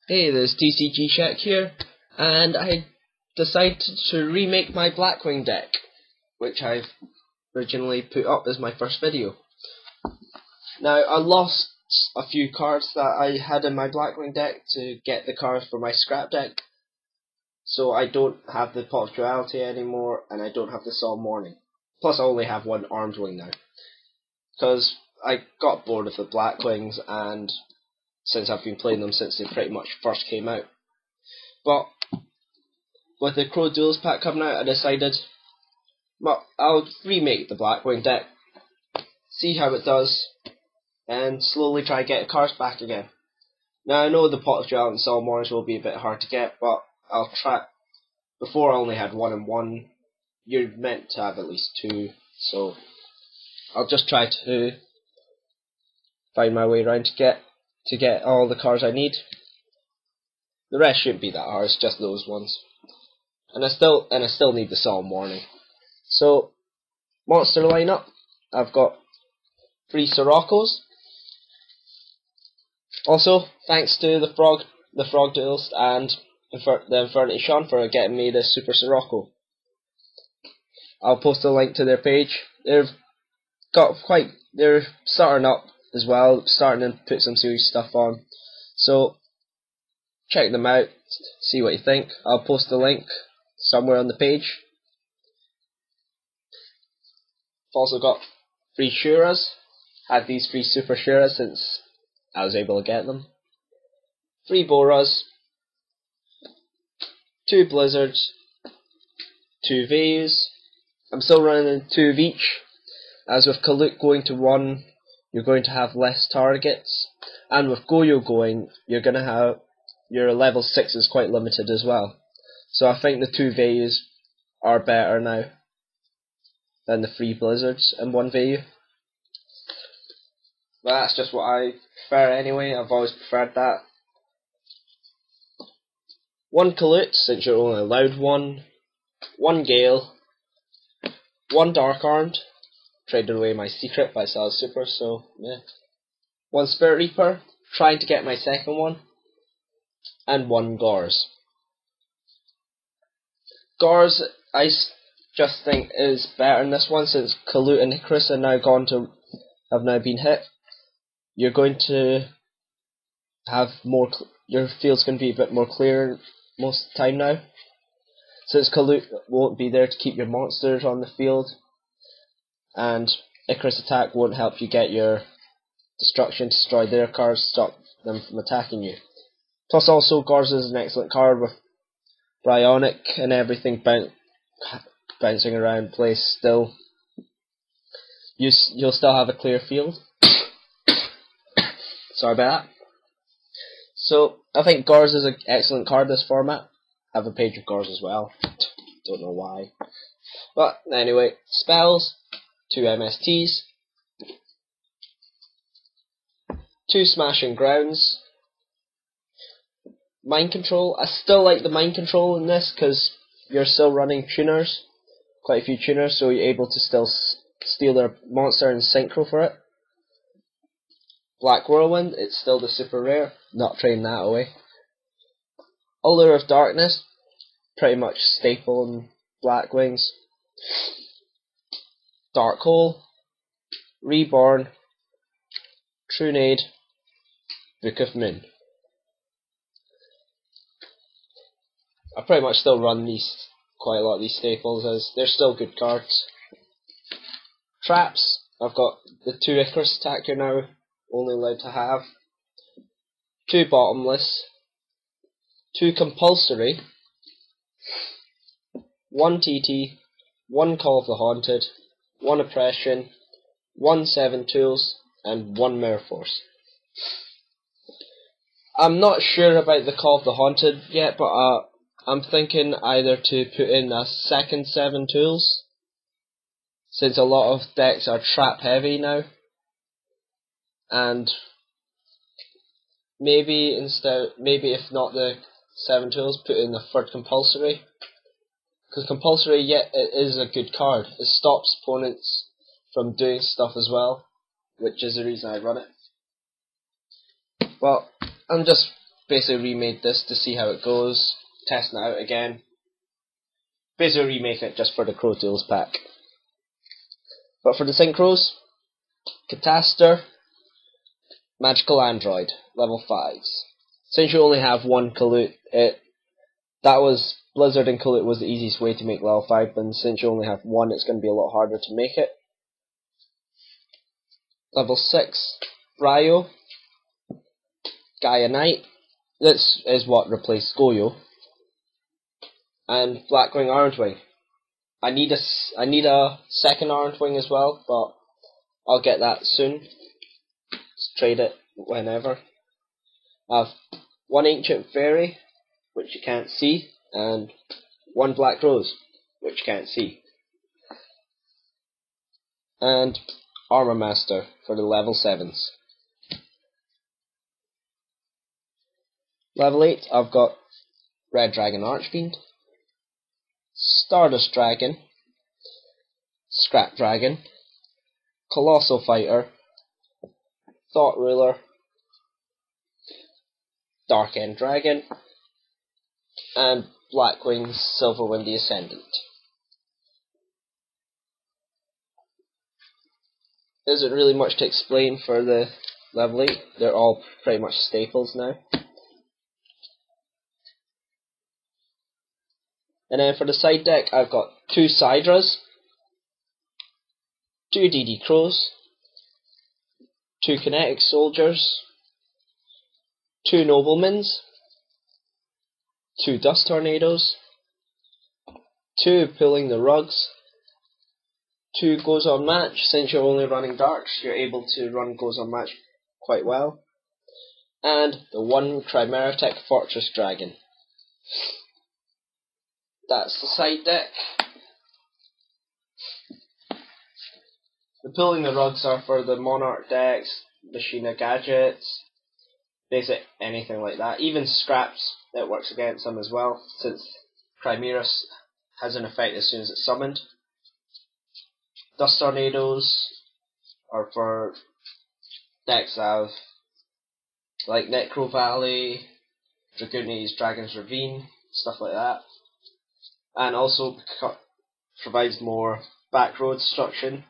Hey, there's TCG Shack here, and I decided to remake my Blackwing deck, which I've originally put up as my first video. Now, I lost a few cards that I had in my Blackwing deck to get the cards for my scrap deck, so I don't have the Pot of Duality anymore, and I don't have the Solemn Warning. Plus, I only have one Armedwing now, because I got bored of the Blackwings, and since I've been playing them since they pretty much first came out. But with the Crow Duels pack coming out, I decided, well, I'll remake the Blackwing deck, see how it does, and slowly try to get the cards back again. Now I know the Pot of Duality and Solemn Warnings will be a bit hard to get, but I'll try. Before I only had 1 and 1. You're meant to have at least 2, so I'll just try to find my way around to get all the cards I need. The rest shouldn't be that hard, it's just those ones. And I still need the Solemn Warning. So, monster lineup, I've got 3 Siroccos. Also, thanks to the Frog Duelist and the Infernity Sean for getting me the Super Sirocco. I'll post a link to their page. They're starting up as well, starting to put some serious stuff on. So check them out, see what you think. I'll post the link somewhere on the page. I've also got 3 Shuras. Had these 3 Super Shuras since I was able to get them. 3 Boras, 2 Blizzards, 2 Vayus. I'm still running 2 of each. As with Kalut going to 1, you're going to have less targets, and with Goyo going, you're going to have your level 6 is quite limited as well. So I think the 2 Vayus are better now than the 3 Blizzards and 1 Vayu. But that's just what I prefer anyway. I've always preferred that. 1 Kalut, since you're only allowed 1. 1 Gale. 1 Dark Armed. Traded away my secret, but I saw a super, so yeah. 1 Spirit Reaper, trying to get my second one, and 1 Gorz. Gorz, I just think is better in this one, since Kalut and Icarus have now been hit. You're going to have more. Your field's going to be a bit more clear most of the time now, since Kalut won't be there to keep your monsters on the field. And Icarus attack won't help you get your destruction to destroy their cards, stop them from attacking you. Plus also Gorz is an excellent card with Bryonic and everything bouncing around place still. You'll still have a clear field. Sorry about that. So I think Gorz is an excellent card this format. I have a page of Gorz as well. Don't know why. But anyway, spells. 2 MSTs, 2 Smashing Grounds, Mind Control. I still like the Mind Control in this because you're still running tuners, quite a few tuners, so you're able to still steal their monster and synchro for it. Black Whirlwind, it's still the super rare, not trading that away. Allure of Darkness, pretty much staple in Blackwings. Dark Hole, Reborn, Trunade, Book of Moon. I pretty much still run quite a lot of these staples as they're still good cards. Traps, I've got the 2 Icarus attack you're now only allowed to have, 2 Bottomless, 2 Compulsory, 1 TT, 1 Call of the Haunted, 1 Oppression, 1 7 Tools, and 1 Mirror Force. I'm not sure about the Call of the Haunted yet, but I'm thinking either to put in a second 7 Tools, since a lot of decks are trap heavy now, and maybe if not the 7 Tools, put in the 3rd Compulsory. Because Compulsory, it is a good card. It stops opponents from doing stuff as well, which is the reason I run it. Well, I'm just basically remade this to see how it goes, testing it out again. Basically remake it just for the Crow Tools pack. But for the Synchros, Catastor, Magical Android, level 5s. Since you only have one Kalut, Blizzard and Kalut was the easiest way to make level 5, but since you only have one, it's going to be a lot harder to make it. Level 6, Bryo, Gaia Knight. This is what replaced Goyo. And Blackwing Orange-Wing. I need a second Orange-Wing as well, but I'll get that soon. Just trade it whenever. I have one Ancient Fairy, which you can't see, and one Black Rose, which you can't see. And Armor Master for the level 7s. Level 8, I've got Red Dragon Archfiend, Stardust Dragon, Scrap Dragon, Colossal Fighter, Thought Ruler, Dark End Dragon, and Blackwing Silverwind the Ascendant. There isn't really much to explain for the level 8, they're all pretty much staples now. And then for the side deck, I've got 2 Sidras, 2 DD Crows, 2 Kinetic Soldiers, 2 Noblemans, 2 Dust Tornadoes, 2 Pulling the Rugs, 2 Goes on Match. Since you're only running darks, you're able to run Goes on Match quite well. And the 1 Chimeratech Fortress Dragon. That's the side deck. The Pulling the Rugs are for the Monarch decks, Machina Gadgets, basic anything like that. Even Scraps, it works against them as well, since Chimera has an effect as soon as it's summoned. Dust Tornadoes are for decks that have like Necro Valley, Dragoonies, Dragon's Ravine, stuff like that. And also provides more back row destruction.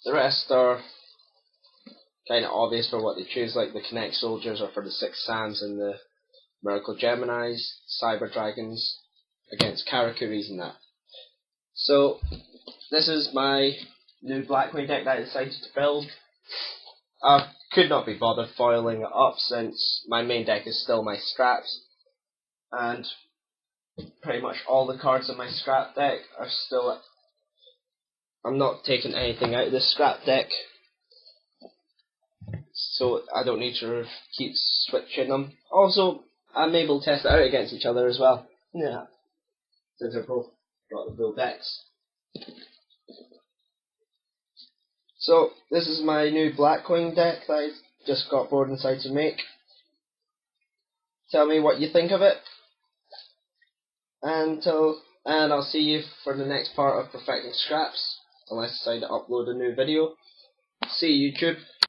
The rest are kind of obvious for what they choose, like the Kinetic Soldiers are for the 6 Sands and the Miracle Geminis, Cyber Dragons against Karakuris and that. So, this is my new Blackwing deck that I decided to build. I could not be bothered foiling it up since my main deck is still my Scraps. And pretty much all the cards in my Scrap deck are still... I'm not taking anything out of this Scrap deck, so I don't need to keep switching them. Also, I'm able to test it out against each other as well. Yeah, since they're both got the build decks. So, this is my new Blackwing deck that I just got bored and decided to make. Tell me what you think of it. And I'll see you for the next part of Perfecting Scraps, unless I decide to upload a new video. See you, YouTube.